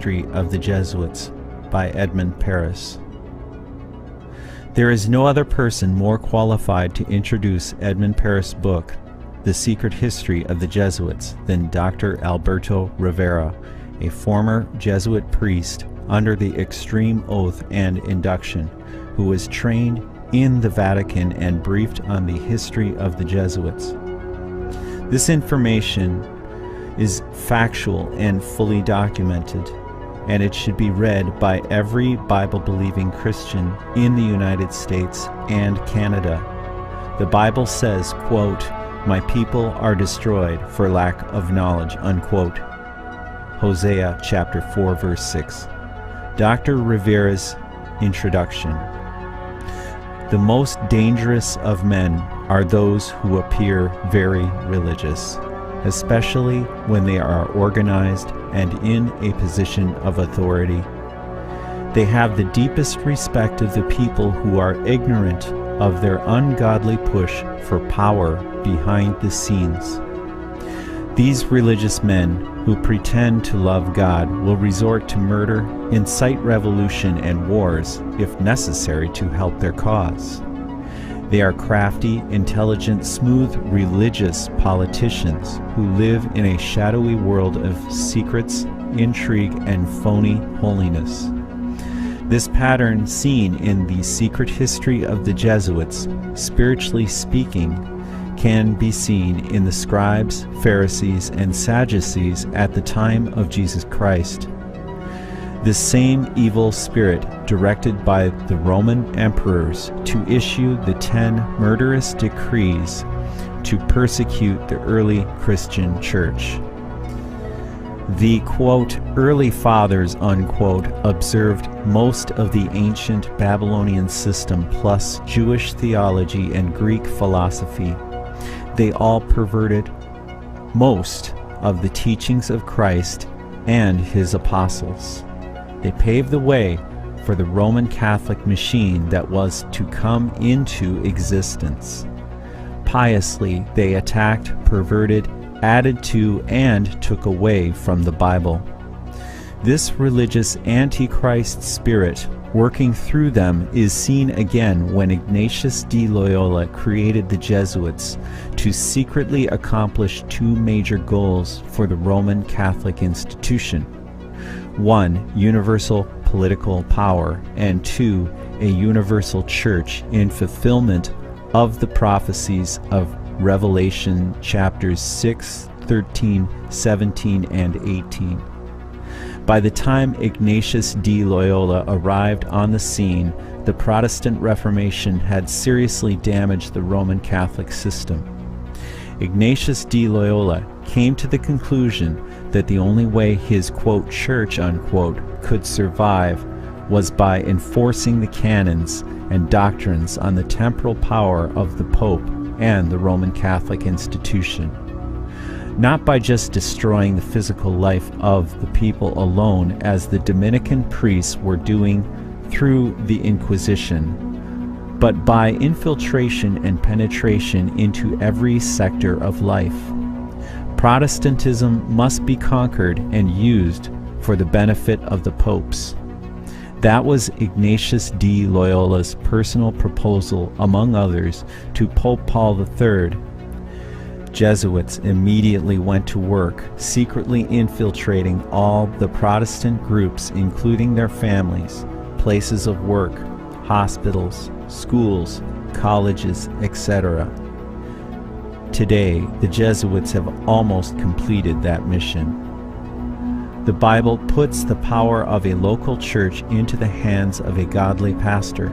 History of the Jesuits by Edmund Paris. There is no other person more qualified to introduce Edmund Paris' book, The Secret History of the Jesuits, than Dr. Alberto Rivera, a former Jesuit priest under the extreme oath and induction, who was trained in the Vatican and briefed on the history of the Jesuits. This information is factual and fully documented, and it should be read by every Bible-believing Christian in the United States and Canada. The Bible says, quote, "My people are destroyed for lack of knowledge," unquote. Hosea chapter 4, verse 6. Dr. Rivera's introduction. The most dangerous of men are those who appear very religious, especially when they are organized and in a position of authority. They have the deepest respect of the people who are ignorant of their ungodly push for power behind the scenes. These religious men who pretend to love God will resort to murder, incite revolution and wars if necessary to help their cause. They are crafty, intelligent, smooth, religious politicians who live in a shadowy world of secrets, intrigue, and phony holiness. This pattern, seen in the secret history of the Jesuits, spiritually speaking, can be seen in the scribes, Pharisees, and Sadducees at the time of Jesus Christ. This same evil spirit directed by the Roman emperors to issue the 10 murderous decrees to persecute the early Christian church. The, quote, early fathers, unquote, observed most of the ancient Babylonian system plus Jewish theology and Greek philosophy. They all perverted most of the teachings of Christ and his apostles. They paved the way for the Roman Catholic machine that was to come into existence. Piously, they attacked, perverted, added to, and took away from the Bible. This religious Antichrist spirit working through them is seen again when Ignatius de Loyola created the Jesuits to secretly accomplish two major goals for the Roman Catholic institution. 1, universal political power, and 2, a universal church in fulfillment of the prophecies of Revelation chapters 6, 13, 17, and 18. By the time Ignatius de Loyola arrived on the scene, the Protestant Reformation had seriously damaged the Roman Catholic system. Ignatius de Loyola came to the conclusion that the only way his, quote, church, unquote, could survive was by enforcing the canons and doctrines on the temporal power of the Pope and the Roman Catholic institution. Not by just destroying the physical life of the people alone, as the Dominican priests were doing through the Inquisition, but by infiltration and penetration into every sector of life. Protestantism must be conquered and used for the benefit of the popes. That was Ignatius de Loyola's personal proposal, among others, to Pope Paul III. Jesuits immediately went to work, secretly infiltrating all the Protestant groups, including their families, places of work, hospitals, schools, colleges, etc. Today, the Jesuits have almost completed that mission. The Bible puts the power of a local church into the hands of a godly pastor.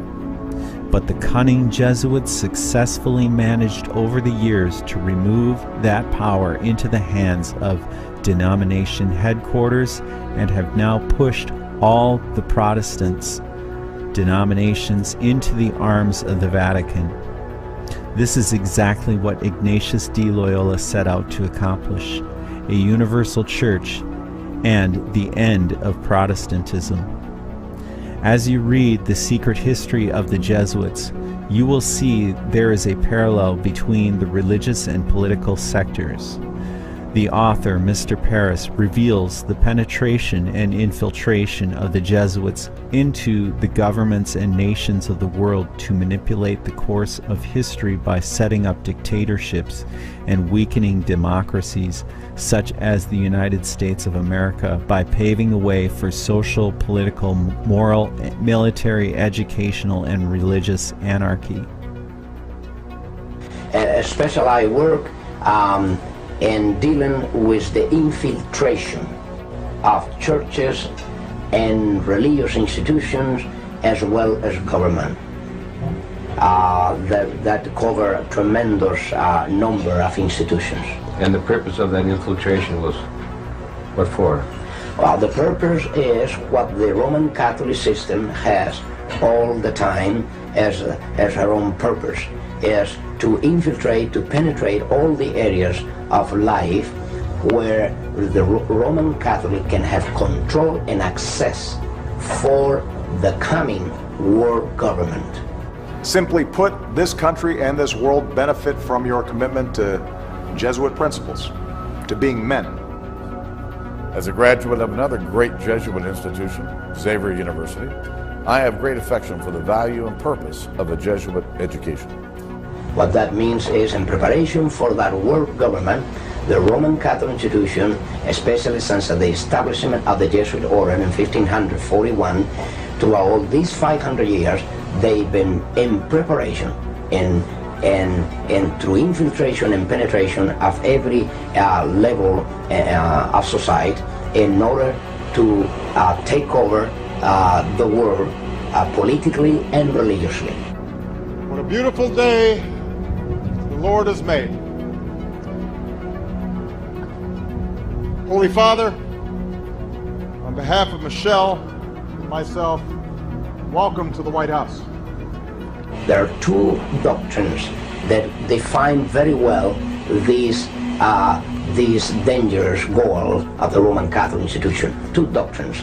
But the cunning Jesuits successfully managed over the years to remove that power into the hands of denomination headquarters and have now pushed all the Protestants denominations into the arms of the Vatican. This is exactly what Ignatius de Loyola set out to accomplish: a universal church and the end of Protestantism. As you read the secret history of the Jesuits, you will see there is a parallel between the religious and political sectors. The author, Mr. Paris, reveals the penetration and infiltration of the Jesuits into the governments and nations of the world to manipulate the course of history by setting up dictatorships and weakening democracies such as the United States of America by paving the way for social, political, moral, military, educational, and religious anarchy. Especially I work in dealing with the infiltration of churches and religious institutions as well as government that cover a tremendous number of institutions. And the purpose of that infiltration was what for? Well, the purpose is what the Roman Catholic system has all the time as her own purpose, is to infiltrate, to penetrate all the areas of life where the Roman Catholic can have control and access for the coming world government. Simply put, this country and this world benefit from your commitment to Jesuit principles, to being men. As a graduate of another great Jesuit institution, Xavier University, I have great affection for the value and purpose of a Jesuit education. What that means is, in preparation for that world government, the Roman Catholic institution, especially since the establishment of the Jesuit order in 1541, throughout these 500 years, they've been in preparation and through infiltration and penetration of every level of society in order to take over the world politically and religiously. What a beautiful day the Lord has made. Holy Father, on behalf of Michelle and myself, welcome to the White House. There are two doctrines that define very well these dangerous goals of the Roman Catholic institution. Two doctrines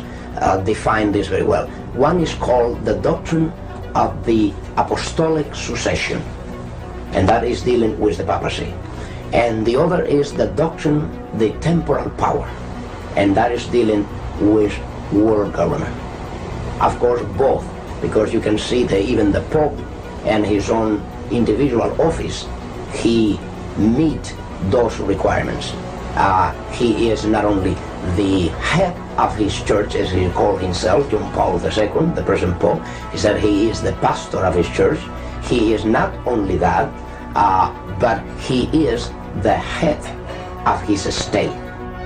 define this very well. One is called the doctrine of the apostolic succession, and that is dealing with the papacy. And the other is the doctrine, the temporal power, and that is dealing with world government. Of course, both, because you can see that even the Pope and his own individual office, he meet those requirements. He is not only the head of his church, as he called himself, John Paul II, the present Pope. He said he is the pastor of his church. He is not only that, but he is the head of his state.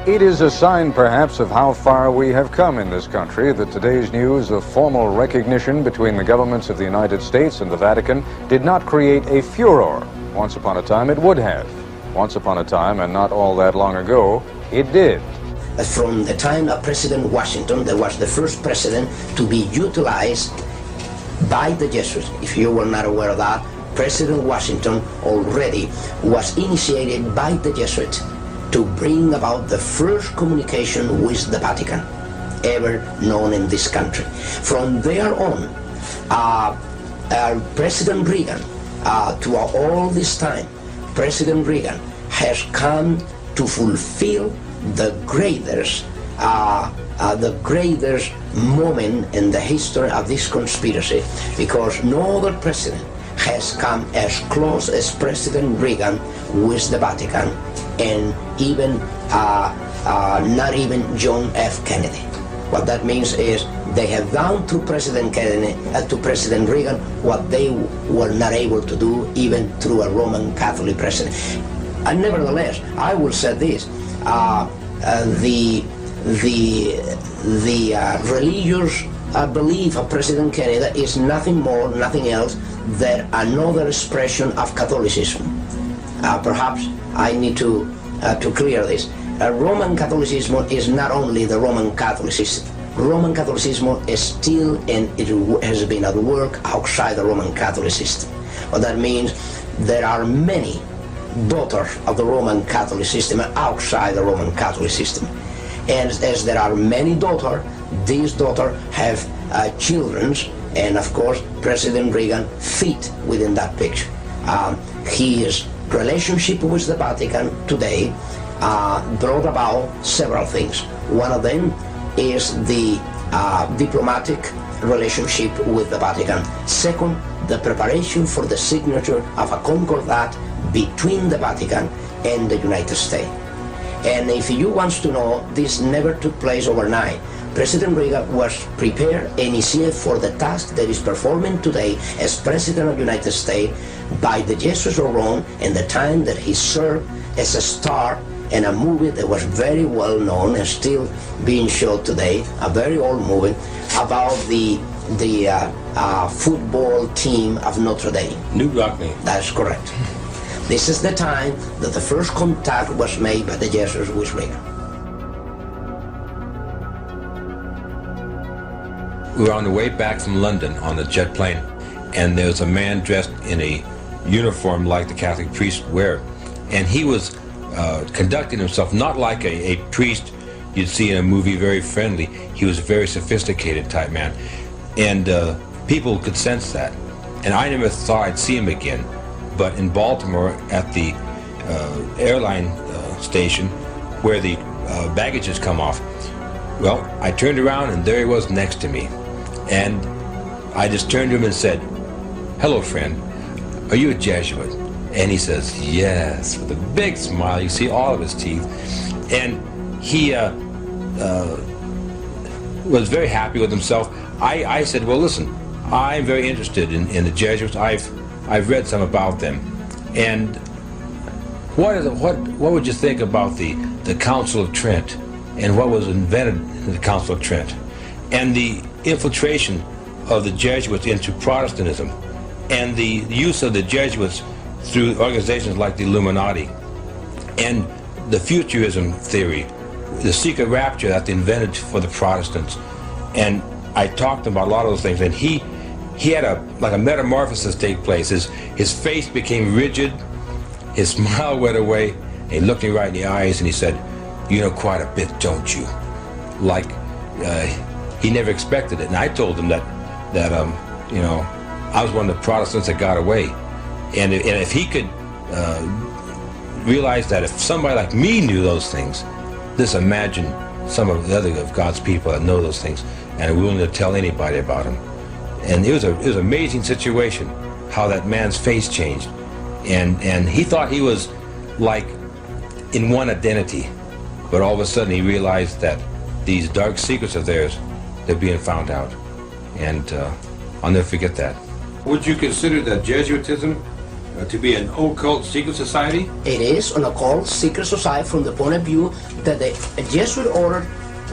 It is a sign, perhaps, of how far we have come in this country that today's news of formal recognition between the governments of the United States and the Vatican did not create a furor. Once upon a time, it would have. Once upon a time, and not all that long ago, it did. From the time of President Washington, that was the first president to be utilized by the Jesuits. If you were not aware of that, President Washington already was initiated by the Jesuits to bring about the first communication with the Vatican ever known in this country. From there on, President Reagan, throughout all this time, President Reagan has come to fulfill the greatest moment in the history of this conspiracy, because no other president has come as close as President Reagan with the Vatican, and even not even John F. Kennedy. What that means is they have done to President Kennedy, to President Reagan, what they were not able to do even through a Roman Catholic president. And nevertheless, I will say this: the religious belief of President Kennedy is nothing more, nothing else than another expression of Catholicism. Perhaps I need to clear this. Roman Catholicism is not only the Roman Catholic system. Roman Catholicism is still, and it has been at work outside the Roman Catholic system. What that means, there are many daughters of the Roman Catholic system outside the Roman Catholic system. And as there are many daughters, these daughters have children, and of course President Reagan fit within that picture. His relationship with the Vatican today brought about several things. One of them is the diplomatic relationship with the Vatican. Second, the preparation for the signature of a concordat between the Vatican and the United States. And if you want to know, this never took place overnight. President Reagan was prepared and initiated for the task that is performing today as President of the United States by the Jesuits of Rome, and the time that he served as a star in a movie that was very well known and still being shown today, a very old movie about the football team of Notre Dame. New Rockney. That's correct. This is the time that the first contact was made by the Jesuits with Reagan. We were on the way back from London on the jet plane, and there was a man dressed in a uniform like the Catholic priests wear, and he was conducting himself not like a priest you'd see in a movie, very friendly. He was a very sophisticated type man, and people could sense that. And I never thought I'd see him again, but in Baltimore at the airline station where the baggages come off, well, I turned around and there he was next to me, and I just turned to him and said, "Hello, friend, are you a Jesuit?" And he says, "Yes," with a big smile. You see all of his teeth. And he was very happy with himself. I said, "Well, listen, I'm very interested in the Jesuits. I've read some about them. And what would you think about the Council of Trent and what was invented in the Council of Trent and the infiltration of the Jesuits into Protestantism and the use of the Jesuits through organizations like the Illuminati and the futurism theory, the secret rapture that they invented for the Protestants?" And I talked about a lot of those things, and he had a metamorphosis take place. His face became rigid, his smile went away, and he looked me right in the eyes and he said, "You know quite a bit, don't you?" Like he never expected it. And I told him that you know, I was one of the Protestants that got away. And if he could realize that if somebody like me knew those things, just imagine some of the other of God's people that know those things and are willing to tell anybody about them. And it was an amazing situation how that man's face changed. And he thought he was like in one identity, but all of a sudden he realized that these dark secrets of theirs, they're being found out. And I'll never forget that. Would you consider that Jesuitism to be an occult secret society? It is an occult secret society from the point of view that the Jesuit order,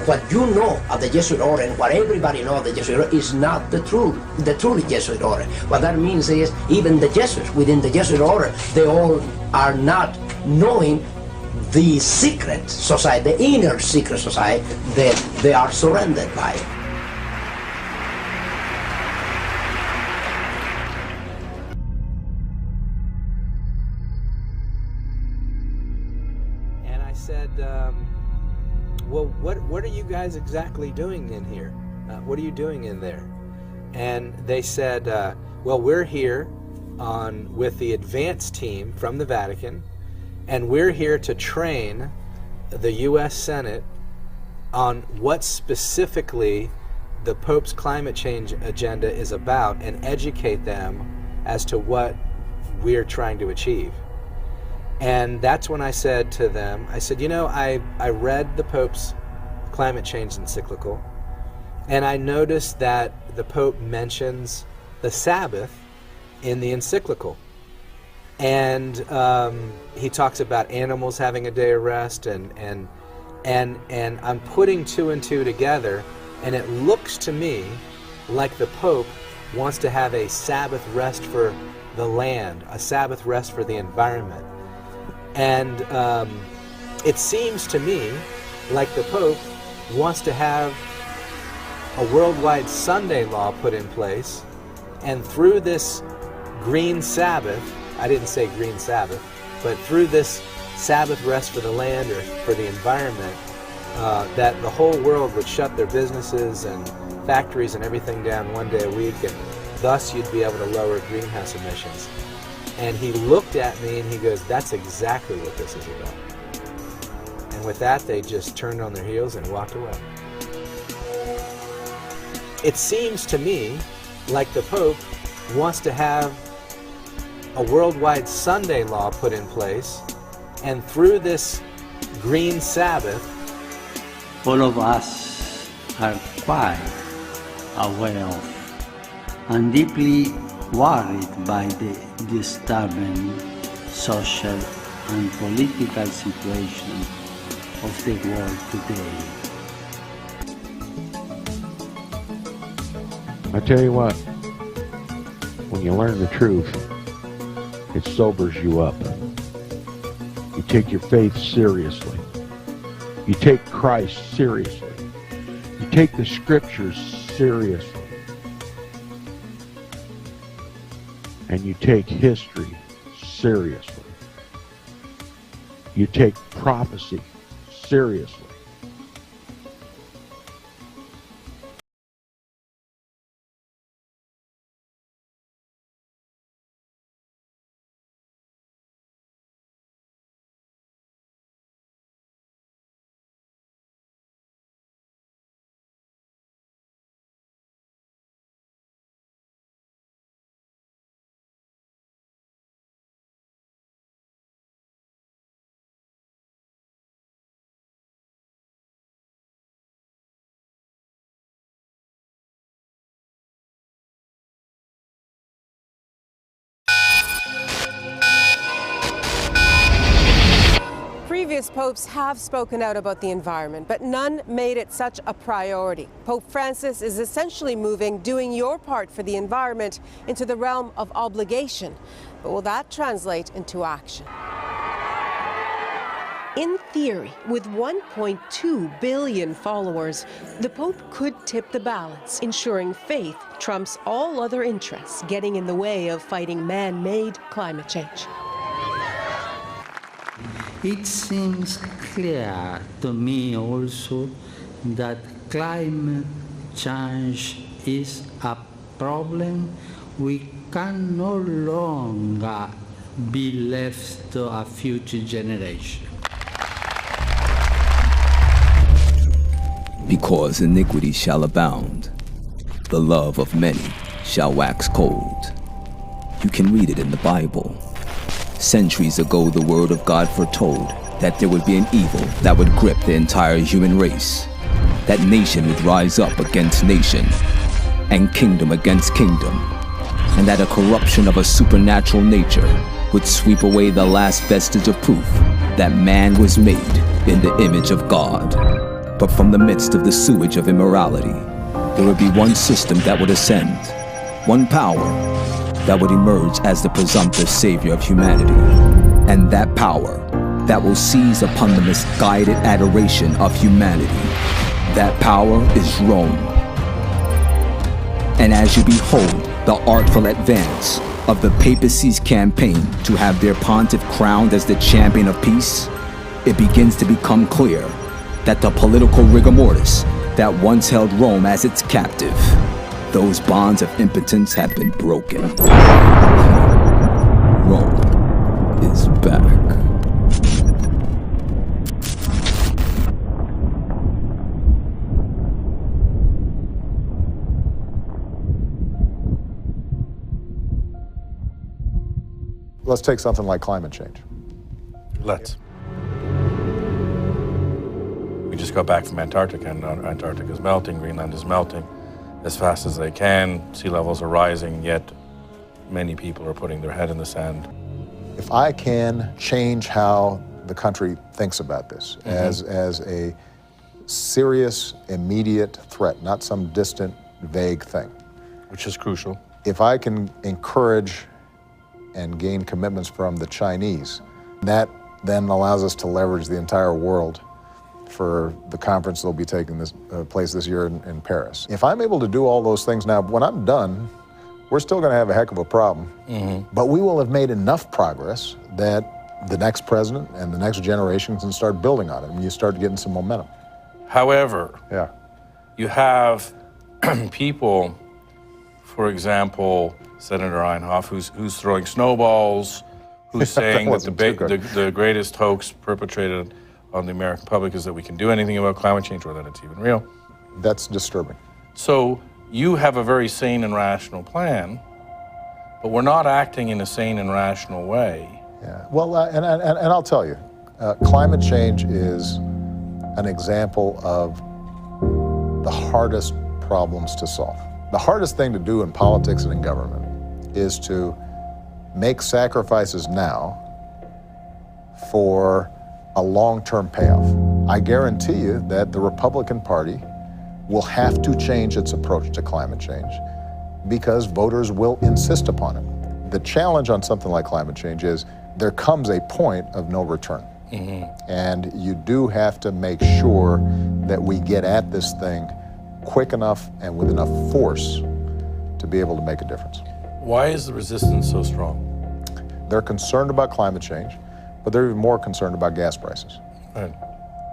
what you know of the Jesuit order and what everybody knows of the Jesuit order is not the truly Jesuit order. What that means is even the Jesuits within the Jesuit order, they all are not knowing the secret society, the inner secret society that they are surrounded by. And I said, well, what are you guys exactly doing in here? What are you doing in there? And they said, well, we're here with the advance team from the Vatican, and we're here to train the U.S. Senate on what specifically the Pope's climate change agenda is about and educate them as to what we're trying to achieve. And that's when I said to them, I said, you know, I read the Pope's climate change encyclical, and I noticed that the Pope mentions the Sabbath in the encyclical. And he talks about animals having a day of rest, and I'm putting two and two together, and it looks to me like the Pope wants to have a Sabbath rest for the land, a Sabbath rest for the environment. And it seems to me like the Pope wants to have a worldwide Sunday law put in place, and through this green Sabbath, I didn't say green Sabbath, but through this Sabbath rest for the land or for the environment, that the whole world would shut their businesses and factories and everything down one day a week, and thus you'd be able to lower greenhouse emissions. And he looked at me and he goes, that's exactly what this is about. And with that, they just turned on their heels and walked away. It seems to me like the Pope wants to have a worldwide Sunday law put in place, and through this green Sabbath, all of us are quite aware of and deeply worried by the disturbing social and political situation of the world today. I tell you what, when you learn the truth, it sobers you up. You take your faith seriously. You take Christ seriously. You take the scriptures seriously. And you take history seriously. You take prophecy seriously. Previous popes have spoken out about the environment, but none made it such a priority. Pope Francis is essentially moving doing your part for the environment into the realm of obligation. But will that translate into action? In theory, with 1.2 billion followers, the Pope could tip the balance, ensuring faith trumps all other interests, getting in the way of fighting man-made climate change. It seems clear to me also that climate change is a problem we can no longer be left to a future generation. Because iniquity shall abound, the love of many shall wax cold. You can read it in the Bible. Centuries ago, the word of God foretold that there would be an evil that would grip the entire human race. That nation would rise up against nation, and kingdom against kingdom, and that a corruption of a supernatural nature would sweep away the last vestige of proof that man was made in the image of God. But from the midst of the sewage of immorality, there would be one system that would ascend, one power that would emerge as the presumptive savior of humanity. And that power that will seize upon the misguided adoration of humanity. That power is Rome. And as you behold the artful advance of the papacy's campaign to have their pontiff crowned as the champion of peace, it begins to become clear that the political rigor mortis that once held Rome as its captive, those bonds of impotence have been broken. Rome is back. Let's take something like climate change. Let's. We just got back from Antarctica, and Antarctica is melting, Greenland is melting as fast as they can. Sea levels are rising, yet many people are putting their head in the sand. If I can change how the country thinks about this as a serious, immediate threat, not some distant, vague thing. Which is crucial. If I can encourage and gain commitments from the Chinese, that then allows us to leverage the entire world for the conference that'll be taking place this year in Paris. If I'm able to do all those things now, when I'm done, we're still going to have a heck of a problem. But we will have made enough progress that the next president and the next generation can start building on it, and you start getting some momentum. However, you have people, for example, Senator Einhoff, who's throwing snowballs, who's saying that the greatest hoax perpetrated on the American public is that we can do anything about climate change or that it's even real. That's disturbing. So you have a very sane and rational plan, but we're not acting in a sane and rational way. Yeah. Well, and I'll tell you, climate change is an example of the hardest problems to solve. The hardest thing to do in politics and in government is to make sacrifices now for a long-term payoff. I guarantee you that the Republican Party will have to change its approach to climate change because voters will insist upon it. The challenge on something like climate change is there comes a point of no return. And you do have to make sure that we get at this thing quick enough and with enough force to be able to make a difference. Why is the resistance so strong? They're concerned about climate change, but they're even more concerned about gas prices. Right.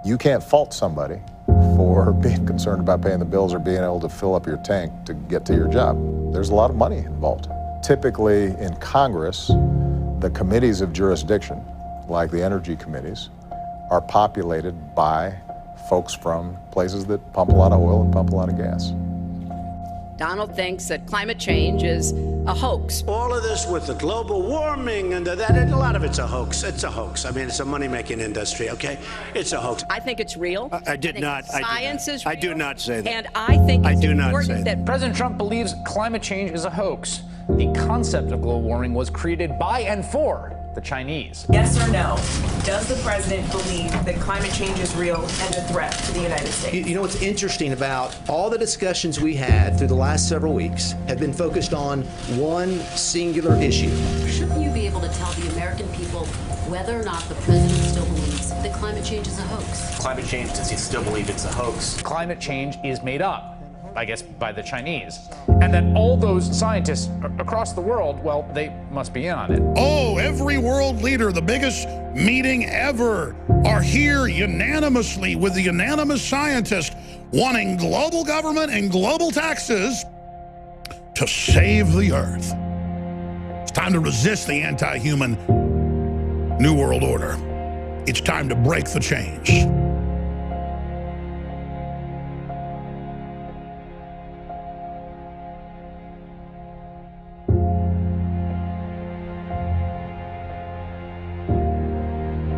You can't fault somebody for being concerned about paying the bills or being able to fill up your tank to get to your job. There's a lot of money involved. Typically in Congress, the committees of jurisdiction, like the energy committees, are populated by folks from places that pump a lot of oil and pump a lot of gas. Donald thinks that climate change is a hoax. All of this with the global warming and that, a lot of it's a hoax. It's a hoax. I mean, it's a money-making industry, okay? It's a hoax. I think it's real. I did not. Science is real. I do not say that. And I think it's important not say that President Trump believes climate change is a hoax. The concept of global warming was created by and for the Chinese. Yes or no? Does the president believe that climate change is real and a threat to the United States? You know what's interesting about all the discussions we had through the last several weeks have been focused on one singular issue. Shouldn't you be able to tell the American people whether or not the president still believes that climate change is a hoax? Climate change, does he still believe it's a hoax? Climate change is made up, I guess, by the Chinese. And that all those scientists across the world, well, they must be in on it. Oh, every world leader, the biggest meeting ever, are here unanimously with the unanimous scientists wanting global government and global taxes to save the earth. It's time to resist the anti-human New World Order. It's time to break the chains.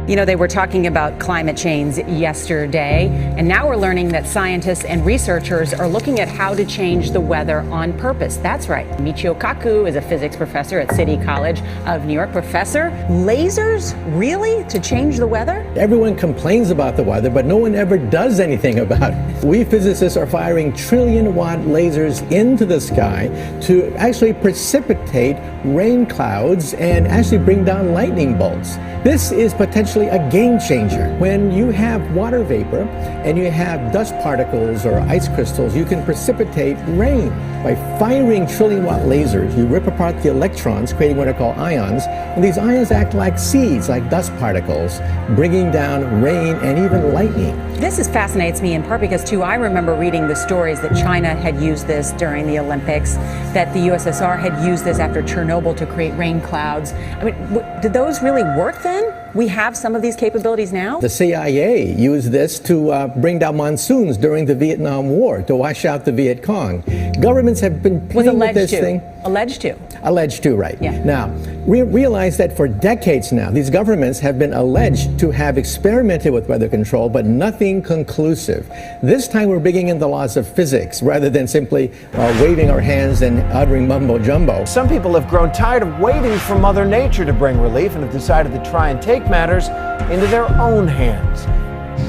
You know, they were talking about climate change yesterday, and now we're learning that scientists and researchers are looking at how to change the weather on purpose. That's right. Michio Kaku is a physics professor at City College of New York. Professor, lasers, really, to change the weather? Everyone complains about the weather, but no one ever does anything about it. We physicists are firing trillion-watt lasers into the sky to actually precipitate rain clouds and actually bring down lightning bolts. This is potentially a game changer. When you have water vapor and you have dust particles or ice crystals, you can precipitate rain. By firing trillion-watt lasers, you rip apart the electrons, creating what are called ions, and these ions act like seeds, like dust particles, bringing down rain and even lightning. This fascinates me in part because, too, I remember reading the stories that China had used this during the Olympics, that the USSR had used this after Chernobyl to create rain clouds. I mean, did those really work then? We have some of these capabilities now? The CIA used this to bring down monsoons during the Vietnam War, to wash out the Viet Cong. Governments have been playing with this thing. Alleged to. Alleged to, right. Yeah. Now, we realize that for decades now, these governments have been alleged to have experimented with weather control, but nothing conclusive. This time we're bringing in the laws of physics rather than simply waving our hands and uttering mumbo jumbo. Some people have grown tired of waiting for Mother Nature to bring relief and have decided to try and take matters into their own hands.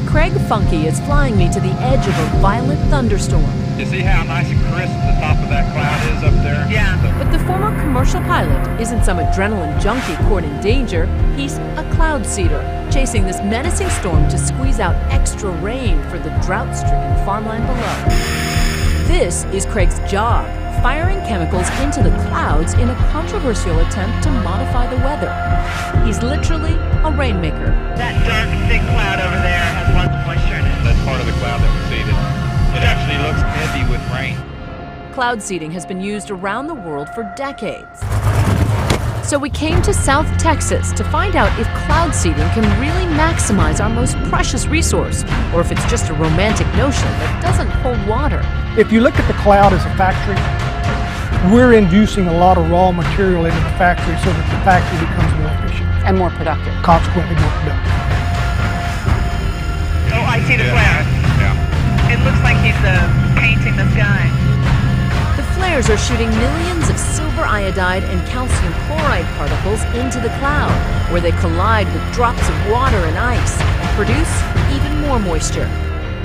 Craig Funky is flying me to the edge of a violent thunderstorm. You see how nice and crisp the top of that cloud is up there? Yeah. But the former commercial pilot isn't some adrenaline junkie courting danger. He's a cloud seeder, chasing this menacing storm to squeeze out extra rain for the drought-stricken farmland below. This is Craig's job, firing chemicals into the clouds in a controversial attempt to modify the weather. He's literally a rainmaker. That dark, thick cloud over there has lots of moisture in it. That's part of the cloud that we see. It actually looks heavy with rain. Cloud seeding has been used around the world for decades. So we came to South Texas to find out if cloud seeding can really maximize our most precious resource, or if it's just a romantic notion that doesn't hold water. If you look at the cloud as a factory, we're inducing a lot of raw material into the factory so that the factory becomes more efficient. And more productive. Consequently more productive. Oh, I see the flare. Yeah. It looks like he's painting the sky. The flares are shooting millions of silver iodide and calcium chloride particles into the cloud, where they collide with drops of water and ice and produce even more moisture.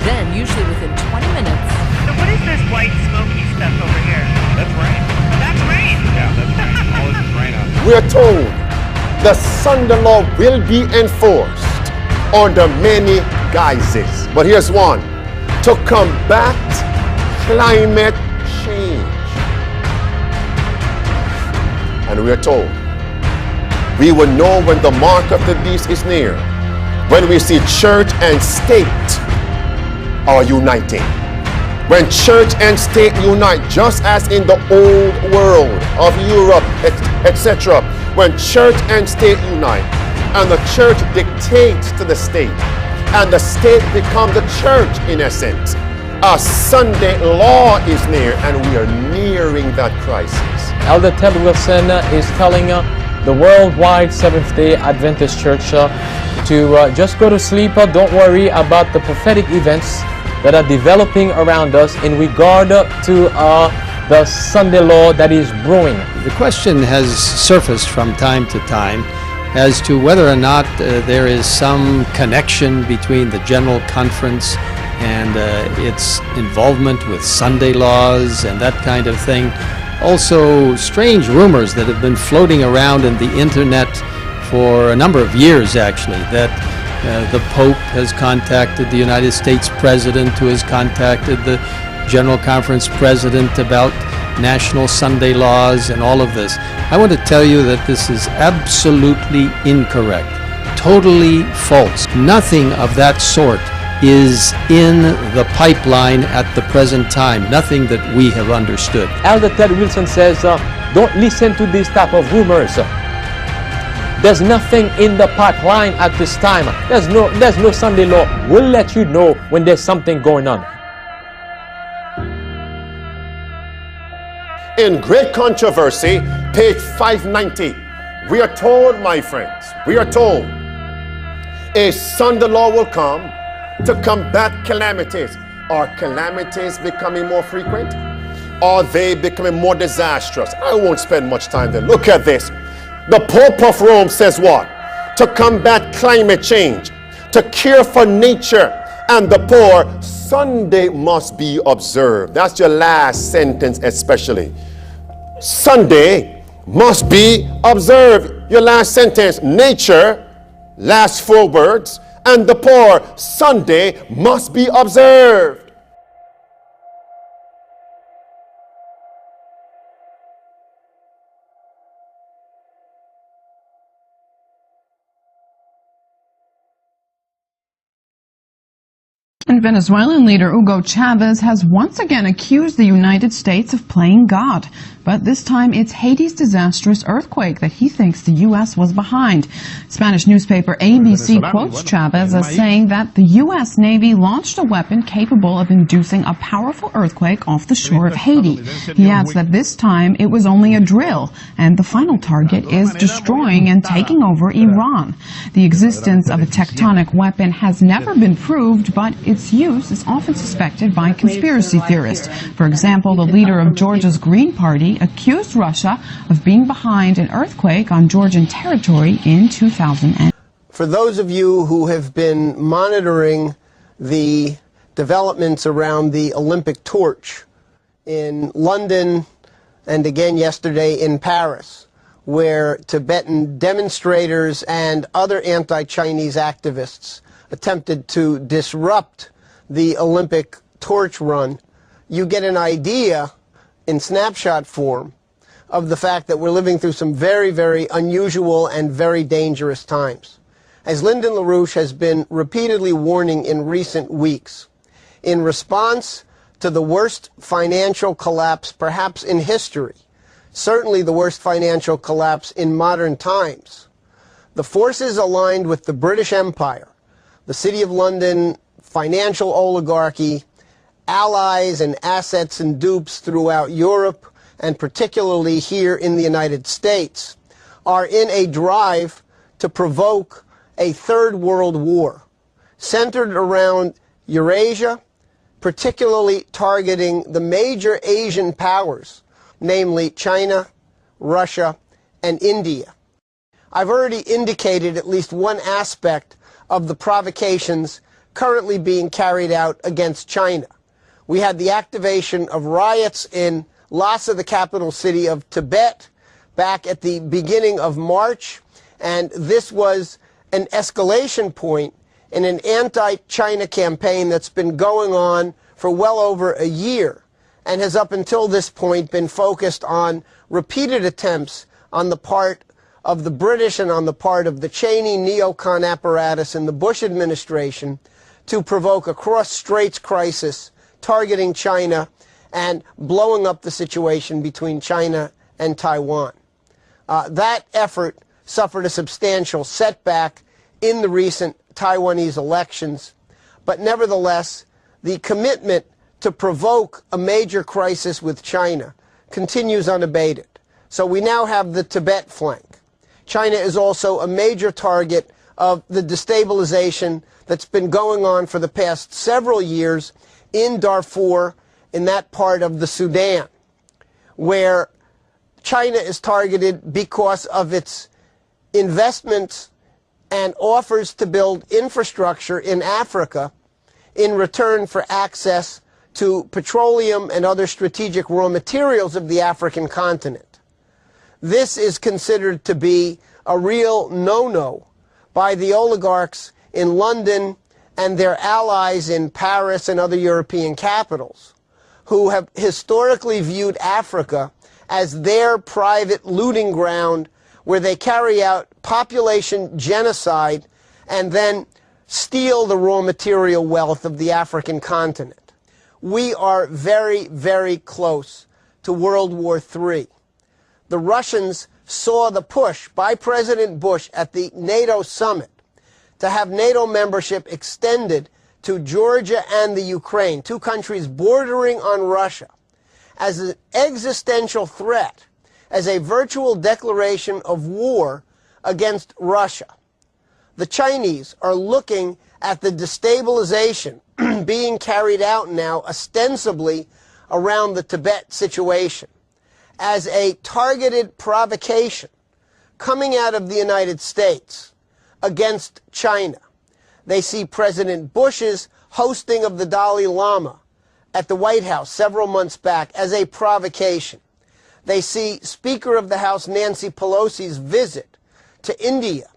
Then, usually within 20 minutes... So what is this white smoky stuff over here? That's rain. That's rain. Yeah, that's rain. All this is rain out there. We are told the Sunday law will be enforced under many guises. But here's one: to combat climate change. And we are told we will know when the mark of the beast is near, when we see church and state are uniting. When church and state unite, just as in the old world of Europe, etc. When church and state unite, and the church dictates to the state, and the state becomes the church in essence, a Sunday law is near, and we are nearing that crisis. Elder Ted Wilson is telling the worldwide Seventh-day Adventist Church to just go to sleep. Don't worry about the prophetic events that are developing around us in regard to the Sunday law that is brewing. The question has surfaced from time to time as to whether or not there is some connection between the General Conference and its involvement with Sunday laws and that kind of thing. Also, strange rumors that have been floating around in the internet for a number of years, actually, that the Pope has contacted the United States President, who has contacted the General Conference President about national Sunday laws and all of this. I want to tell you that this is absolutely incorrect, totally false. Nothing of that sort is in the pipeline at the present time, nothing that we have understood. Elder Ted Wilson says, don't listen to these type of rumors. There's nothing in the pipeline at this time. There's no Sunday law. We'll let you know when there's something going on. In Great Controversy, page 590, we are told, my friends, we are told a Sunday law will come to combat calamities. Are calamities becoming more frequent? Are they becoming more disastrous? I won't spend much time there. Look at this. The Pope of Rome says what? To combat climate change, to care for nature and the poor, Sunday must be observed. That's your last sentence especially. Sunday must be observed. Your last sentence, nature, last 4 words, and the poor, Sunday must be observed. And Venezuelan leader Hugo Chavez has once again accused the United States of playing God. But this time it's Haiti's disastrous earthquake that he thinks the U.S. was behind. Spanish newspaper ABC quotes Chavez as saying that the U.S. Navy launched a weapon capable of inducing a powerful earthquake off the shore of Haiti. He adds that this time it was only a drill, and the final target is destroying and taking over Iran. The existence of a tectonic weapon has never been proved, but its use is often suspected by conspiracy theorists. For example, the leader of Georgia's Green Party accused Russia of being behind an earthquake on Georgian territory in 2000. For those of you who have been monitoring the developments around the Olympic torch in London and again yesterday in Paris, where Tibetan demonstrators and other anti-Chinese activists attempted to disrupt the Olympic torch run, you get an idea in snapshot form of the fact that we're living through some very, very unusual and very dangerous times. As Lyndon LaRouche has been repeatedly warning in recent weeks, in response to the worst financial collapse perhaps in history certainly the worst financial collapse in modern times, the forces aligned with the British Empire, the City of London financial oligarchy, allies and assets and dupes throughout Europe, and particularly here in the United States, are in a drive to provoke a third world war centered around Eurasia, particularly targeting the major Asian powers, namely China, Russia, and India. I've already indicated at least one aspect of the provocations currently being carried out against China. We had the activation of riots in Lhasa, the capital city of Tibet, back at the beginning of March, and this was an escalation point in an anti-China campaign that's been going on for well over a year and has up until this point been focused on repeated attempts on the part of the British and on the part of the Cheney neocon apparatus in the Bush administration to provoke a cross-straits crisis targeting China and blowing up the situation between China and Taiwan. That effort suffered a substantial setback in the recent Taiwanese elections, but nevertheless, the commitment to provoke a major crisis with China continues unabated. So we now have the Tibet flank. China is also a major target of the destabilization that's been going on for the past several years in Darfur, in that part of the Sudan, where China is targeted because of its investments and offers to build infrastructure in Africa in return for access to petroleum and other strategic raw materials of the African continent. This is considered to be a real no-no by the oligarchs in London and their allies in Paris and other European capitals, who have historically viewed Africa as their private looting ground where they carry out population genocide and then steal the raw material wealth of the African continent. We are very, very close to World War III. The Russians saw the push by President Bush at the NATO summit to have NATO membership extended to Georgia and the Ukraine, two countries bordering on Russia, as an existential threat, as a virtual declaration of war against Russia. The Chinese are looking at the destabilization being carried out now ostensibly around the Tibet situation as a targeted provocation coming out of the United States against China. They see President Bush's hosting of the Dalai Lama at the White House several months back as a provocation. They see Speaker of the House Nancy Pelosi's visit to India,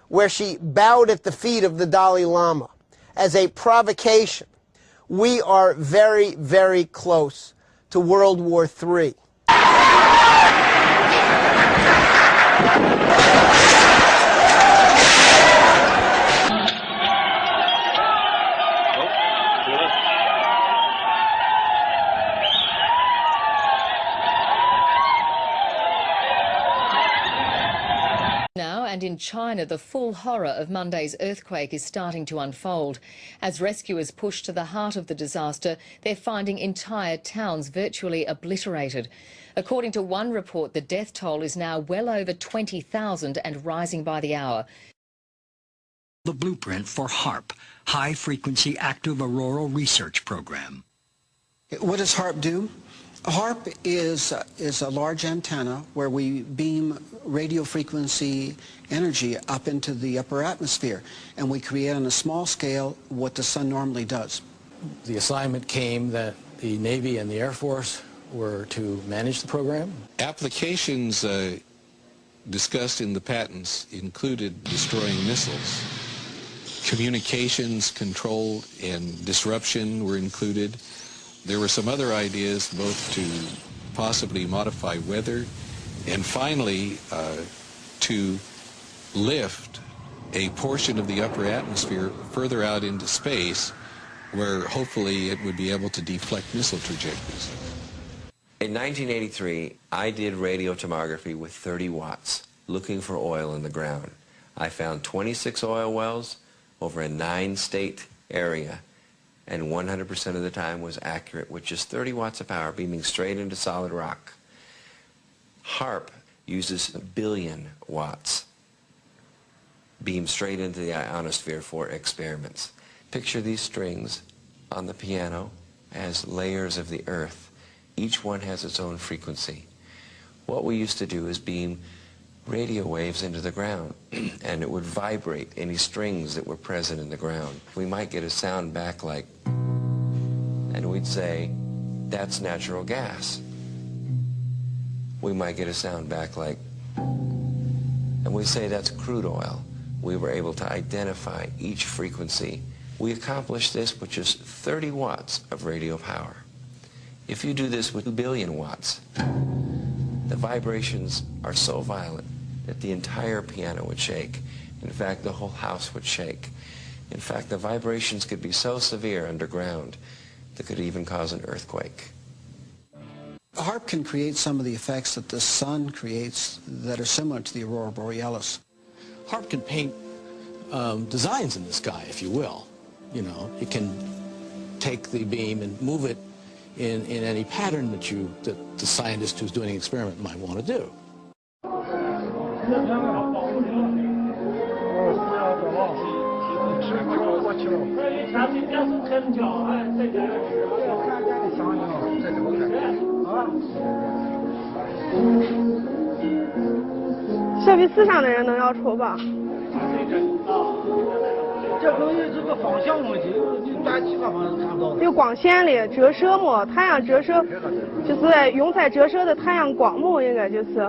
where she bowed at the feet of the Dalai Lama, as a provocation. We are very, very close to World War III. Now, and in China, the full horror of Monday's earthquake is starting to unfold. As rescuers push to the heart of the disaster, they're finding entire towns virtually obliterated. According to one report, the death toll is now well over 20,000 and rising by the hour. The blueprint for HAARP, High Frequency Active Auroral Research Program. What does HAARP do? HAARP is a large antenna where we beam radio frequency energy up into the upper atmosphere, and we create on a small scale what the sun normally does. The assignment came that the Navy and the Air Force were to manage the program. Applications discussed in the patents included destroying missiles. Communications control and disruption were included. There were some other ideas, both to possibly modify weather and finally to lift a portion of the upper atmosphere further out into space where hopefully it would be able to deflect missile trajectories. In 1983, I did radiotomography with 30 watts, looking for oil in the ground. I found 26 oil wells over a 9-state area, and 100% of the time was accurate with just 30 watts of power beaming straight into solid rock. HARP uses 1 billion watts beamed straight into the ionosphere for experiments. Picture these strings on the piano as layers of the earth. Each one has its own frequency. What we used to do is beam radio waves into the ground, and it would vibrate any strings that were present in the ground. We might get a sound back like, and we'd say, that's natural gas. We might get a sound back like, and we say that's crude oil. We were able to identify each frequency. We accomplished this with just 30 watts of radio power. If you do this with 2 billion watts, the vibrations are so violent that the entire piano would shake. In fact, the whole house would shake. In fact, the vibrations could be so severe underground that could even cause an earthquake. HARP can create some of the effects that the sun creates that are similar to the aurora borealis. HARP can paint designs in the sky, if you will. You know, it can take the beam and move it in any pattern that the scientist who's doing an experiment might want to do.设备思想的人能要求吧？这跟这个方向问题，跟其他方向差不多。就光线里折射嘛，太阳折射，就是用在折射的太阳光嘛，应该就是。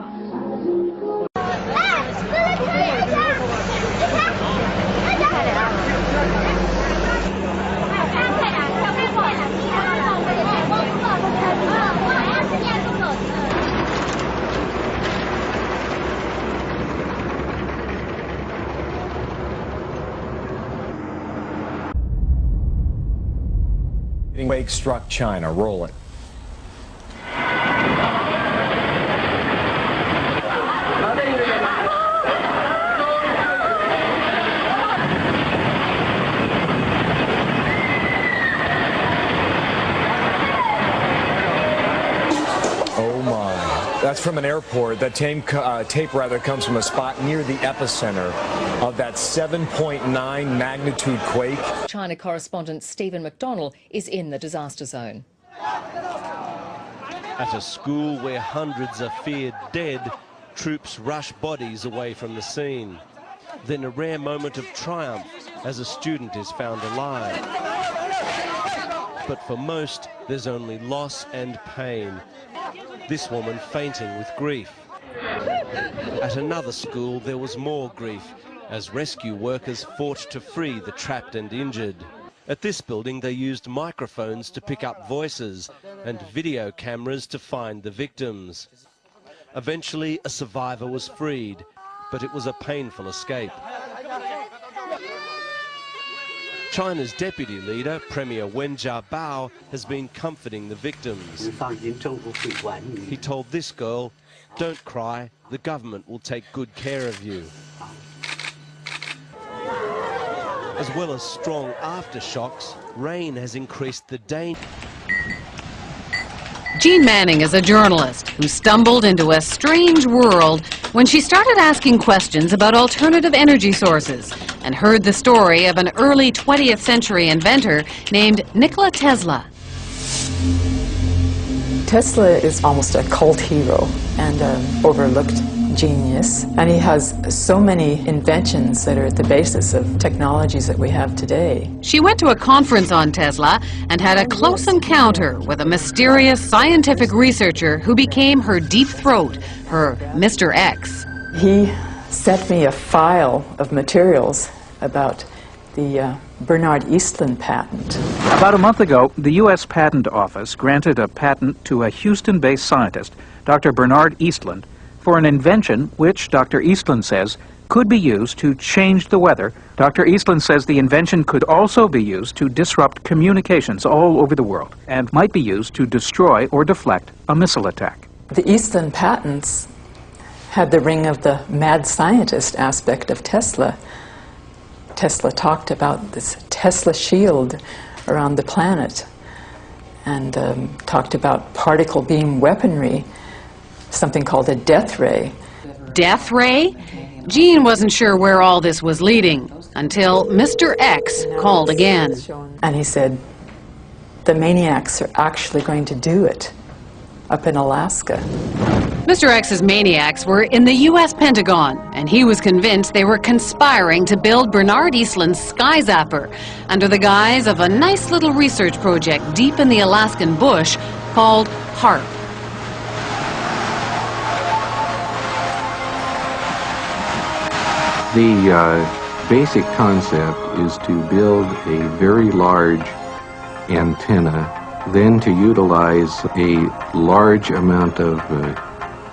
Quake struck China. Roll it. Oh my. That's from an airport. That tape comes from a spot near the epicenter of that 7.9 magnitude quake. China correspondent Stephen McDonnell is in the disaster zone. At a school where hundreds are feared dead, troops rush bodies away from the scene. Then a rare moment of triumph as a student is found alive. But for most, there's only loss and pain. This woman fainting with grief. At another school, there was more grief as rescue workers fought to free the trapped and injured. At this building, they used microphones to pick up voices and video cameras to find the victims. Eventually, a survivor was freed, but it was a painful escape. China's deputy leader, Premier Wen Jiabao, has been comforting the victims. He told this girl, "Don't cry, the government will take good care of you." As well as strong aftershocks, rain has increased the danger. Jean Manning is a journalist who stumbled into a strange world when she started asking questions about alternative energy sources and heard the story of an early 20th century inventor named Nikola Tesla. Tesla is almost a cult hero and an overlooked genius, and he has so many inventions that are at the basis of technologies that we have today. She went to a conference on Tesla and had a close encounter with a mysterious scientific researcher who became her deep throat, her Mr. X. He sent me a file of materials about the Bernard Eastlund patent. About a month ago, the U.S. Patent Office granted a patent to a Houston-based scientist, Dr. Bernard Eastlund, for an invention which, Dr. Eastlund says, could be used to change the weather. Dr. Eastland says the invention could also be used to disrupt communications all over the world and might be used to destroy or deflect a missile attack. The Eastland patents had the ring of the mad scientist aspect of Tesla. Tesla talked about this Tesla shield around the planet and talked about particle beam weaponry, something called a death ray. Death ray? Gene wasn't sure where all this was leading until Mr. X called again. And he said, the maniacs are actually going to do it up in Alaska. Mr. X's maniacs were in the U.S. Pentagon, and he was convinced they were conspiring to build Bernard Eastland's Sky Zapper under the guise of a nice little research project deep in the Alaskan bush called HARP. The basic concept is to build a very large antenna, then to utilize a large amount of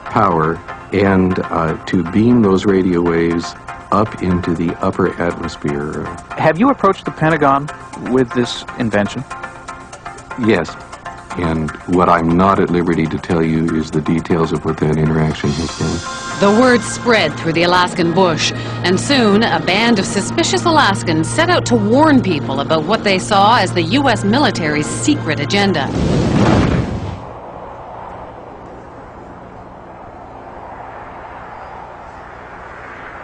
power and to beam those radio waves up into the upper atmosphere. Have you approached the Pentagon with this invention? Yes, and what I'm not at liberty to tell you is the details of what that interaction has been. The word spread through the Alaskan bush, and soon a band of suspicious Alaskans set out to warn people about what they saw as the U.S. military's secret agenda.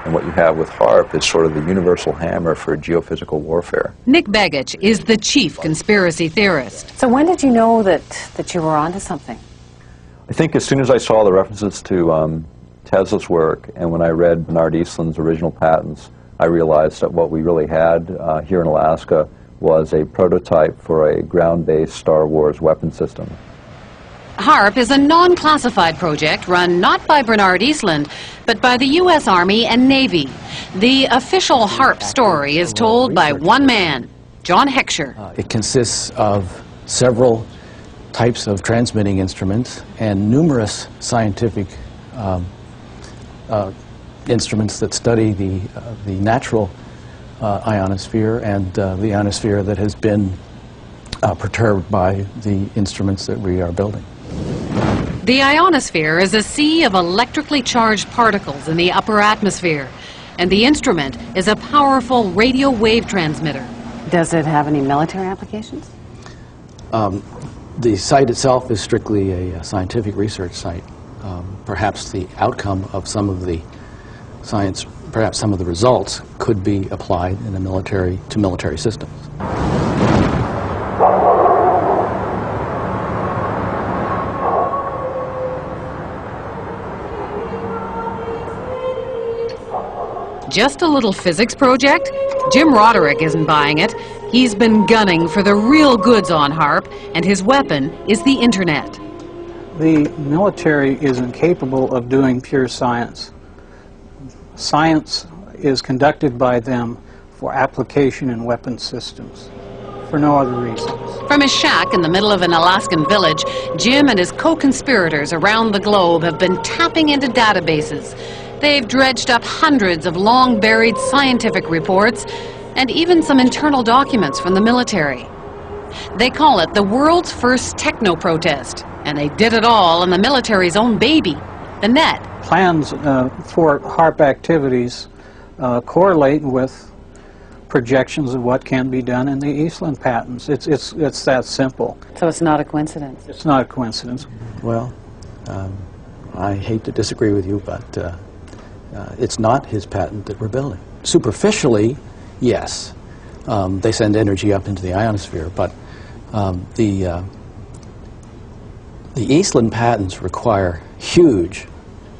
And what you have with HARP is sort of the universal hammer for geophysical warfare. Nick Begich is the chief conspiracy theorist. So when did you know that you were onto something? I think as soon as I saw the references to Tesla's work, and when I read Bernard Eastland's original patents, I realized that what we really had here in Alaska was a prototype for a ground-based Star Wars weapon system. HARP is a non-classified project run not by Bernard Eastland, but by the U.S. Army and Navy. The official HARP story is told by one man, John Heckscher. It consists of several types of transmitting instruments and numerous scientific instruments that study the natural ionosphere and the ionosphere that has been perturbed by the instruments that we are building. The ionosphere is a sea of electrically charged particles in the upper atmosphere, and the instrument is a powerful radio wave transmitter. Does it have any military applications? The site itself is strictly a scientific research site. Perhaps the outcome of some of the science, perhaps some of the results could be applied in to military systems. Just a little physics project? Jim Roderick isn't buying it. He's been gunning for the real goods on HARP, and his weapon is the internet. The military is incapable of doing pure science. Science is conducted by them for application in weapon systems, for no other reasons. From his shack in the middle of an Alaskan village, Jim and his co-conspirators around the globe have been tapping into databases. They've dredged up hundreds of long-buried scientific reports and even some internal documents from the military. They call it the world's first techno-protest, and they did it all on the military's own baby, the net. Plans for HARP activities correlate with projections of what can be done in the Eastland patents. It's that simple. So it's not a coincidence? It's not a coincidence. Well, I hate to disagree with you, but it's not his patent that we're building. Superficially, yes, they send energy up into the ionosphere, but the Eastland patents require huge,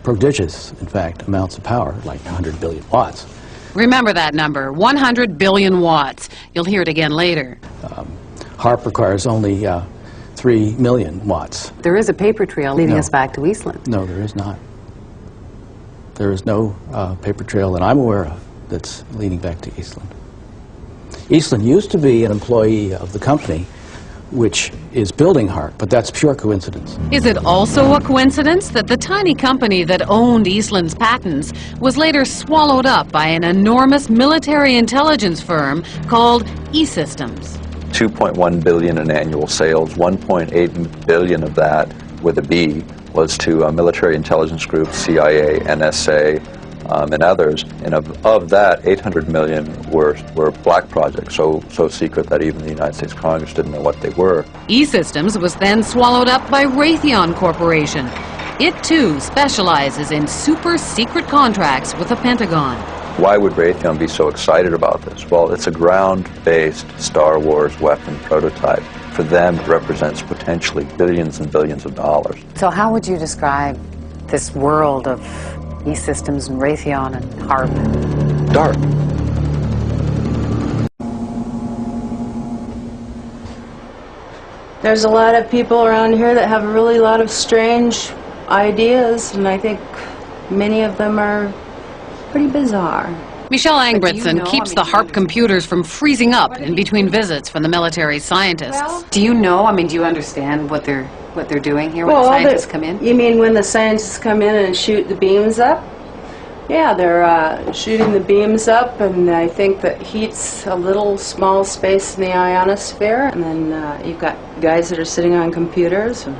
prodigious, in fact, amounts of power, like 100 billion watts. Remember that number, 100 billion watts. You'll hear it again later. HARP requires only 3 million watts. There is a paper trail leading us back to Eastland. No, there is not. There is no paper trail that I'm aware of that's leading back to Eastland. Eastland used to be an employee of the company, which is building HARP, but that's pure coincidence. Is it also a coincidence that the tiny company that owned Eastland's patents was later swallowed up by an enormous military intelligence firm called E-Systems? $2.1 billion in annual sales, 1.8 billion of that, with a B, was to military intelligence groups, CIA, NSA, and others. And of that, 800 million were black projects, so secret that even the United States Congress didn't know what they were. E-Systems was then swallowed up by Raytheon Corporation. It too specializes in super secret contracts with the Pentagon. Why would Raytheon be so excited about this? Well, it's a ground-based Star Wars weapon prototype. For them, it represents potentially billions and billions of dollars. So how would you describe this world of E-Systems and Raytheon and HARP? Dark. There's a lot of people around here that have a really lot of strange ideas, and I think many of them are pretty bizarre. Michelle Angbritson keeps the HARP computers from freezing up in between visits from the military scientists. Well, do you know, do you understand what they're doing here when the scientists come in? You mean when the scientists come in and shoot the beams up? Yeah, they're shooting the beams up, and I think that heats a little small space in the ionosphere, and then you've got guys that are sitting on computers, and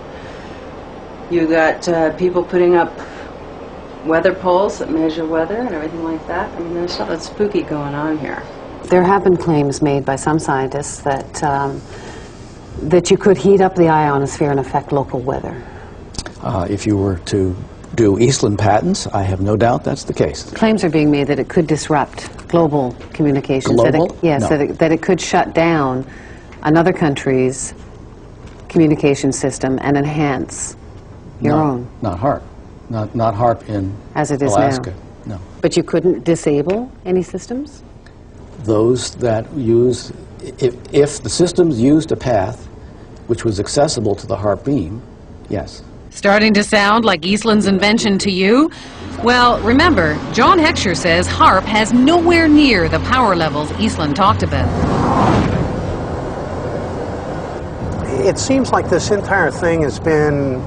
you've got people putting up weather poles that measure weather and everything like that. I mean, there's something spooky going on here. There have been claims made by some scientists that that you could heat up the ionosphere and affect local weather. If you were to do Eastland patents, I have no doubt that's the case. Claims are being made that it could disrupt global communications. Global? Yes, No. that it could shut down another country's communication system and enhance your own. Not HARP. Not HARP in As it is Alaska. now. No. But you couldn't disable any systems? Those that use, if the systems used a path which was accessible to the HARP beam, yes. Starting to sound like Eastland's invention to you? Well, remember, John Heckscher says HARP has nowhere near the power levels Eastland talked about. It seems like this entire thing has been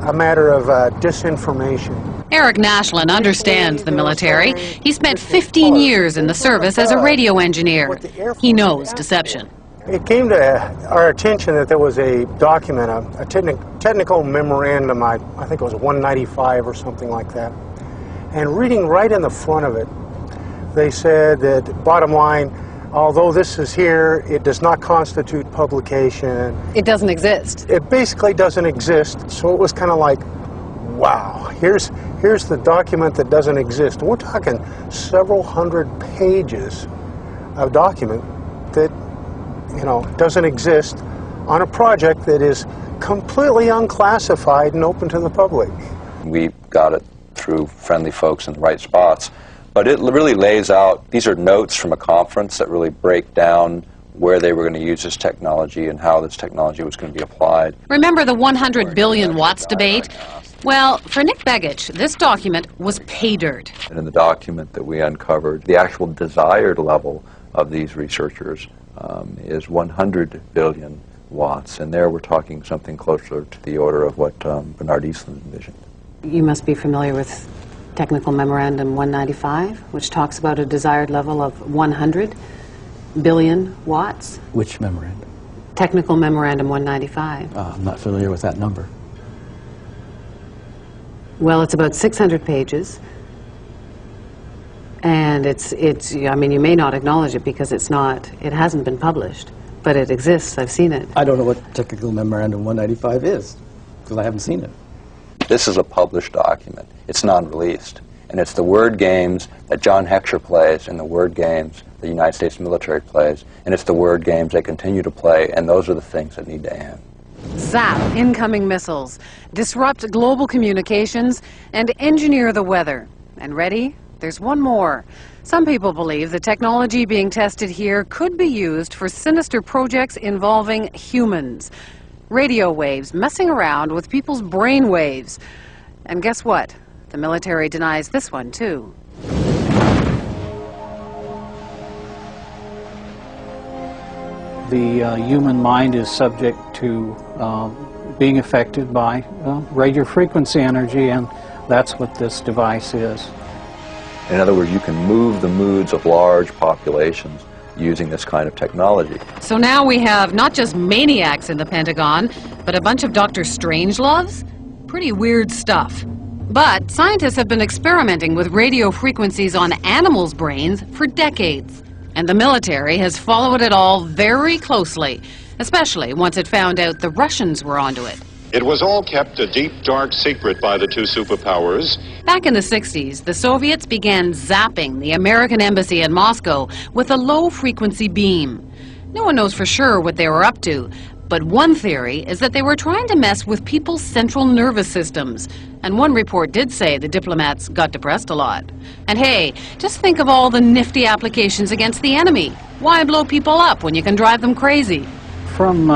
a matter of disinformation. Eric Nashlin understands the military. He spent 15 years in the service as a radio engineer. He knows deception. It came to our attention that there was a document, a technical memorandum, I think it was 195 or something like that. And reading right in the front of it, they said that, bottom line, although this is here, it does not constitute publication. It doesn't exist. It basically doesn't exist. So it was kind of like, wow, here's the document that doesn't exist. We're talking several hundred pages of document that, you know, doesn't exist on a project that is completely unclassified and open to the public. We got it through friendly folks in the right spots. But it really lays out, these are notes from a conference that really break down where they were going to use this technology and how this technology was going to be applied. Remember the 100 billion watts debate? Well, for Nick Begich, this document was pay dirt. And in the document that we uncovered, the actual desired level of these researchers is 100 billion watts. And there we're talking something closer to the order of what Bernard Eastland envisioned. You must be familiar with Technical Memorandum 195, which talks about a desired level of 100 billion watts. Which memorandum? Technical Memorandum 195. I'm not familiar with that number. Well, it's about 600 pages, and it's. I mean, you may not acknowledge it because it hasn't been published, but it exists. I've seen it. I don't know what Technical Memorandum 195 is, because I haven't seen it. This is a published document. It's non-released. And it's the word games that John Heckscher plays and the word games the United States military plays, and it's the word games they continue to play, and those are the things that need to end. Zap incoming missiles, disrupt global communications, and engineer the weather. And ready? There's one more. Some people believe the technology being tested here could be used for sinister projects involving humans. Radio waves messing around with people's brain waves. And guess what? The military denies this one, too. the human mind is subject to being affected by radio frequency energy, and that's what this device is. In other words, you can move the moods of large populations using this kind of technology. So now we have not just maniacs in the Pentagon, but a bunch of Dr. Strangeloves? Pretty weird stuff. But scientists have been experimenting with radio frequencies on animals' brains for decades. And the military has followed it all very closely, especially once it found out the Russians were onto it. It was all kept a deep, dark secret by the two superpowers. Back in the 60s, the Soviets began zapping the American embassy in Moscow with a low-frequency beam. No one knows for sure what they were up to, but one theory is that they were trying to mess with people's central nervous systems. And one report did say the diplomats got depressed a lot. And hey, just think of all the nifty applications against the enemy. Why blow people up when you can drive them crazy? From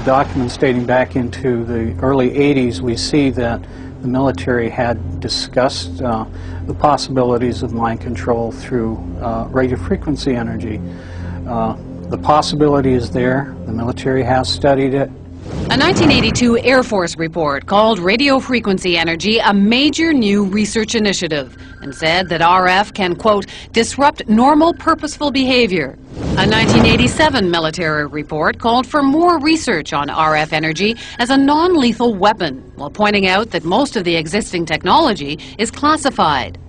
documents dating back into the early 80s, we see that the military had discussed the possibilities of mind control through radio frequency energy. The possibility is there. The military has studied it. A 1982 Air Force report called radio frequency energy a major new research initiative and said that RF can, quote, disrupt normal purposeful behavior. A 1987 military report called for more research on RF energy as a non-lethal weapon, while pointing out that most of the existing technology is classified.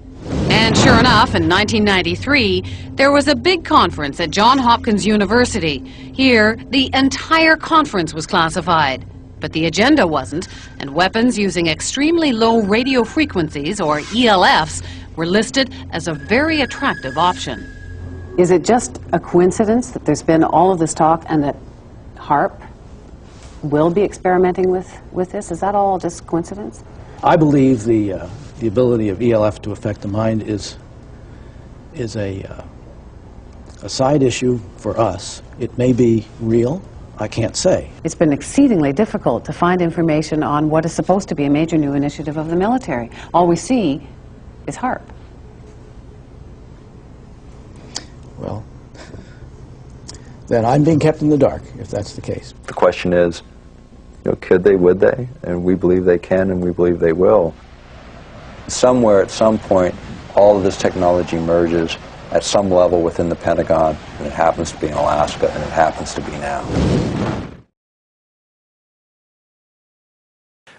And sure enough, in 1993, there was a big conference at Johns Hopkins University. Here, the entire conference was classified. But the agenda wasn't, and weapons using extremely low radio frequencies, or ELFs, were listed as a very attractive option. Is it just a coincidence that there's been all of this talk and that HAARP will be experimenting with this? Is that all just coincidence? I believe the ability of ELF to affect the mind is a side issue for us. It may be real. I can't say. It's been exceedingly difficult to find information on what is supposed to be a major new initiative of the military. All we see is HAARP. Well, then I'm being kept in the dark, if that's the case. The question is, could they, would they? And we believe they can, and we believe they will. Somewhere, at some point, all of this technology merges at some level within the Pentagon, and it happens to be in Alaska, and it happens to be now.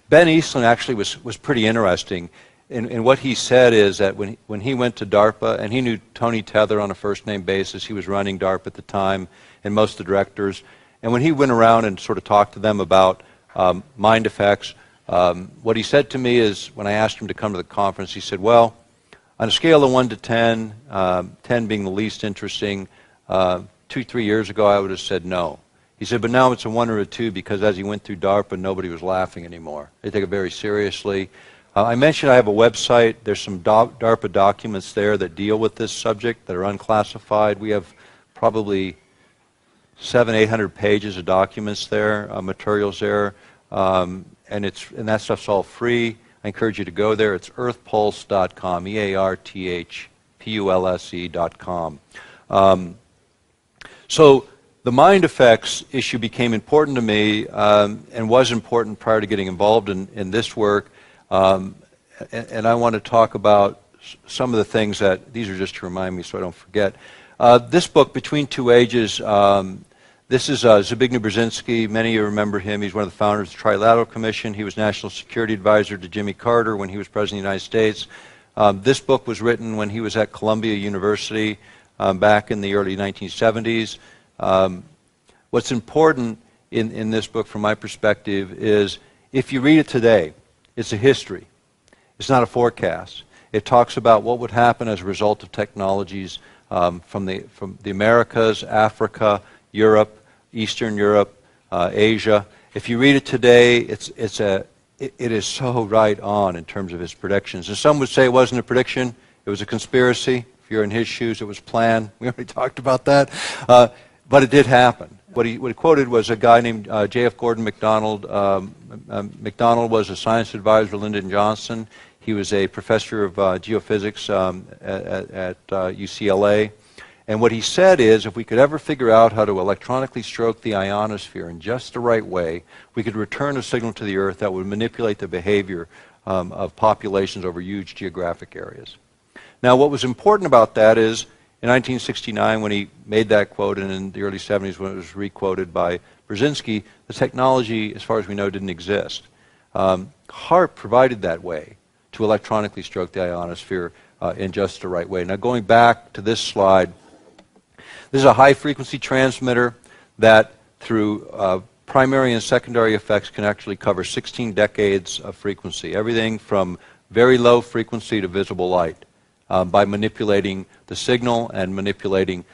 Ben Eastland actually was pretty interesting. And what he said is that when he went to DARPA, and he knew Tony Tether on a first-name basis, he was running DARPA at the time, and most of the directors, and when he went around and sort of talked to them about mind effects, what he said to me is, when I asked him to come to the conference, he said, well, on a scale of 1 to 10, 10 being the least interesting, 2-3 years ago I would have said no. He said, but now it's a 1 or a 2 because as he went through DARPA, nobody was laughing anymore. They take it very seriously. I mentioned I have a website. There's some DARPA documents there that deal with this subject that are unclassified. We have probably 700-800 pages of documents there, materials there, and that stuff's all free. I encourage you to go there. It's earthpulse.com, EARTHPULSE.com. So the mind effects issue became important to me and was important prior to getting involved in this work. And I want to talk about some of the things that, these are just to remind me so I don't forget. This book, Between Two Ages, this is Zbigniew Brzezinski. Many of you remember him. He's one of the founders of the Trilateral Commission. He was National Security Advisor to Jimmy Carter when he was President of the United States. This book was written when he was at Columbia University back in the early 1970s. What's important in this book from my perspective is if you read it today, it's a history. It's not a forecast. It talks about what would happen as a result of technologies from the Americas, Africa, Europe, Eastern Europe, Asia. If you read it today, it is so right on in terms of his predictions. And some would say it wasn't a prediction, it was a conspiracy. If you're in his shoes, it was planned. We already talked about that. But it did happen. What he quoted was a guy named J.F. Gordon MacDonald. MacDonald was a science advisor to Lyndon Johnson. He was a professor of geophysics at UCLA. And what he said is, if we could ever figure out how to electronically stroke the ionosphere in just the right way, we could return a signal to the Earth that would manipulate the behavior of populations over huge geographic areas. Now, what was important about that is, in 1969, when he made that quote, and in the early 70s when it was re-quoted by Brzezinski, the technology, as far as we know, didn't exist. HAARP provided that way to electronically stroke the ionosphere in just the right way. Now, going back to this slide, this is a high-frequency transmitter that, through primary and secondary effects, can actually cover 16 decades of frequency, everything from very low frequency to visible light, by manipulating the signal and manipulating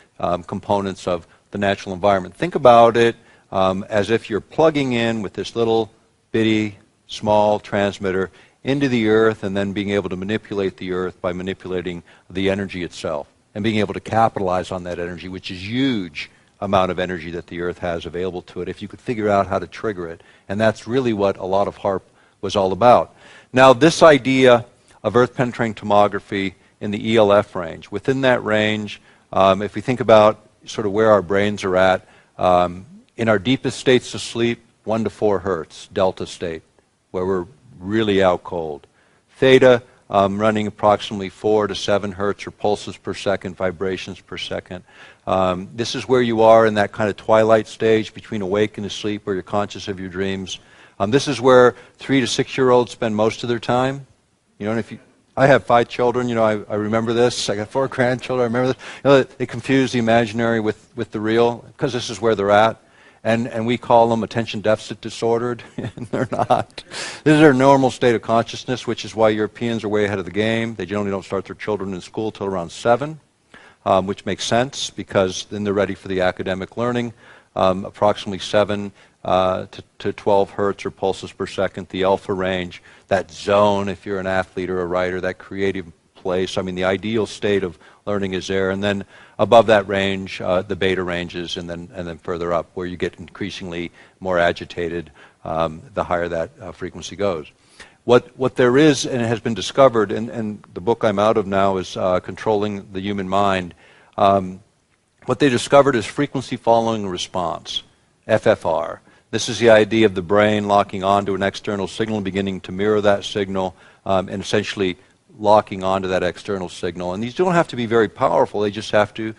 components of the natural environment. Think about it as if you're plugging in with this little bitty small transmitter into the Earth and then being able to manipulate the Earth by manipulating the energy itself and being able to capitalize on that energy, which is huge amount of energy that the Earth has available to it if you could figure out how to trigger it. And that's really what a lot of HAARP was all about. Now, this idea of Earth-penetrating tomography in the ELF range, within that range, if we think about sort of where our brains are at, in our deepest states of sleep, 1 to 4 hertz, delta state, where we're really out cold. Theta, running approximately 4 to 7 hertz or pulses per second, vibrations per second. This is where you are in that kind of twilight stage between awake and asleep, where you're conscious of your dreams. This is where 3 to 6-year-olds spend most of their time. You know, and if you, I have 5 children. You know, I remember this. I got 4 grandchildren. I remember this. You know, they confuse the imaginary with the real because this is where they're at. And we call them attention deficit disordered, and they're not. This is their normal state of consciousness, which is why Europeans are way ahead of the game. They generally don't start their children in school till around 7, which makes sense because then they're ready for the academic learning. Approximately 7 to 12 hertz or pulses per second, the alpha range, that zone, if you're an athlete or a writer, that creative place. I mean, the ideal state of learning is there. And then above that range, the beta ranges, and then further up, where you get increasingly more agitated, the higher that frequency goes. What there is, and it has been discovered, and the book I'm out of now is Controlling the Human Mind. What they discovered is frequency following response, FFR. This is the idea of the brain locking onto an external signal and beginning to mirror that signal, and essentially locking onto that external signal. And these don't have to be very powerful. They just have to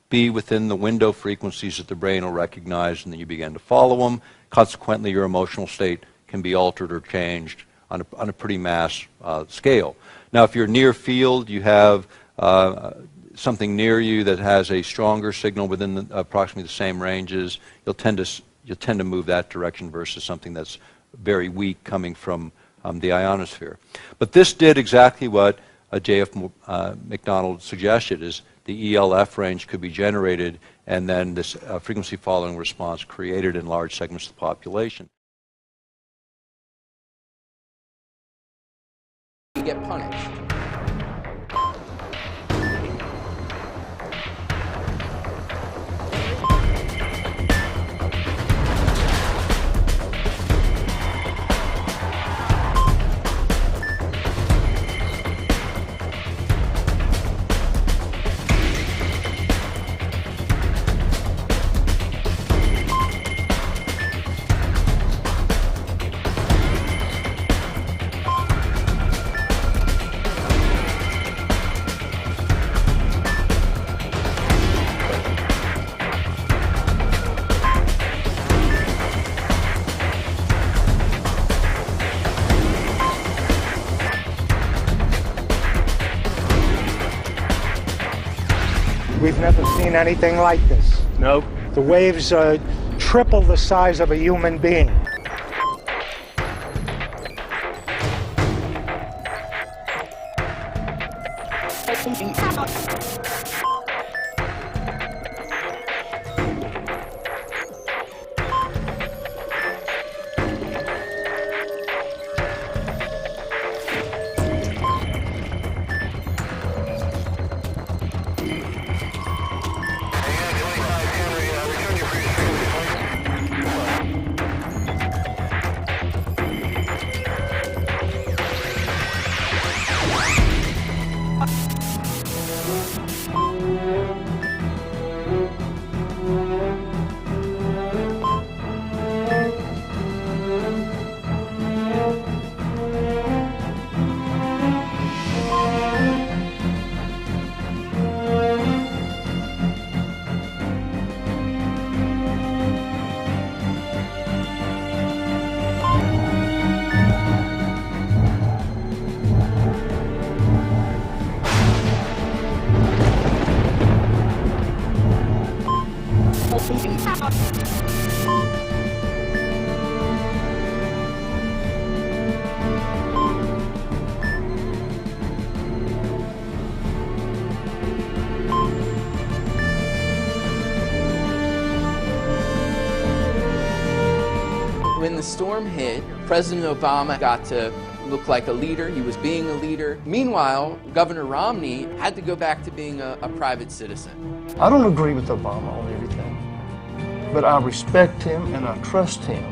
be within the window frequencies that the brain will recognize, and then you begin to follow them. Consequently, your emotional state can be altered or changed on a pretty mass scale. Now, if you're near field, you have something near you that has a stronger signal within approximately the same ranges, you'll tend to move that direction versus something that's very weak coming from the ionosphere. But this did exactly what J.F. McDonald suggested, is the ELF range could be generated and then this frequency following response created in large segments of the population. You get punished. We've never seen anything like this. Nope. The waves are triple the size of a human being. When the storm hit, President Obama got to look like a leader. He was being a leader. Meanwhile, Governor Romney had to go back to being a private citizen. I don't agree with Obama on everything, but I respect him and I trust him.